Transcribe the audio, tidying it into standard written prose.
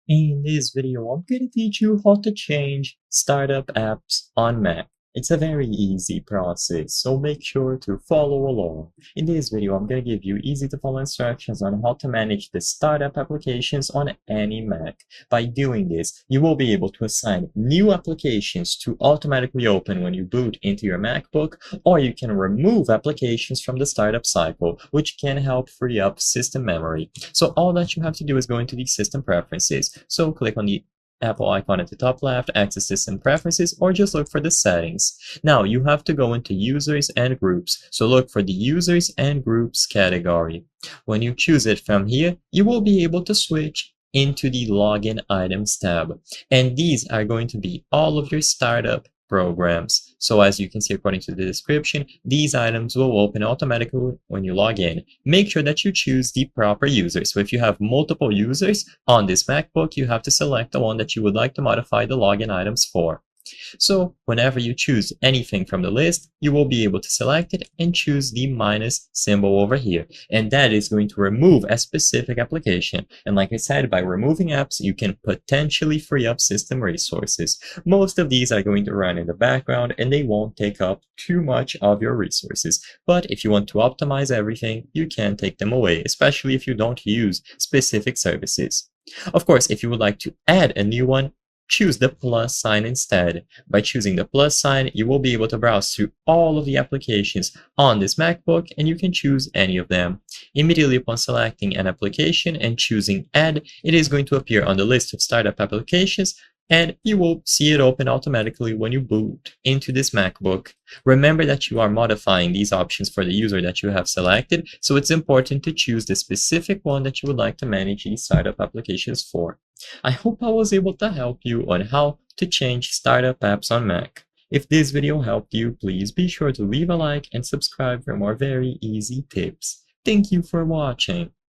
In this video, I'm going to teach you how to change startup apps on Mac. It's a very easy process, so make sure to follow along. In this video, I'm going to give you easy to follow instructions on how to manage the startup applications on any Mac. By doing this, you will be able to assign new applications to automatically open when you boot into your MacBook, or you can remove applications from the startup cycle, which can help free up system memory. So all that you have to do is go into the system preferences. So click on the Apple icon at the top left, access system preferences, or just look for the settings. Now you have to go into users and groups. So look for the users and groups category. When you choose it from here, you will be able to switch into the login items tab. And these are going to be all of your startup programs. So as you can see according to the description, these items will open automatically when you log in. Make sure that you choose the proper user. So if you have multiple users on this MacBook, you have to select the one that you would like to modify the login items for. So whenever you choose anything from the list, you will be able to select it and choose the minus symbol over here. And that is going to remove a specific application. And like I said, by removing apps, you can potentially free up system resources. Most of these are going to run in the background and they won't take up too much of your resources. But if you want to optimize everything, you can take them away, especially if you don't use specific services. Of course, if you would like to add a new one, choose the plus sign instead. By choosing the plus sign, you will be able to browse through all of the applications on this MacBook and you can choose any of them. Immediately upon selecting an application and choosing Add, it is going to appear on the list of startup applications and you will see it open automatically when you boot into this MacBook. Remember that you are modifying these options for the user that you have selected, so it's important to choose the specific one that you would like to manage these startup applications for. I hope I was able to help you on how to change startup apps on Mac. If this video helped you, please be sure to leave a like and subscribe for more very easy tips. Thank you for watching.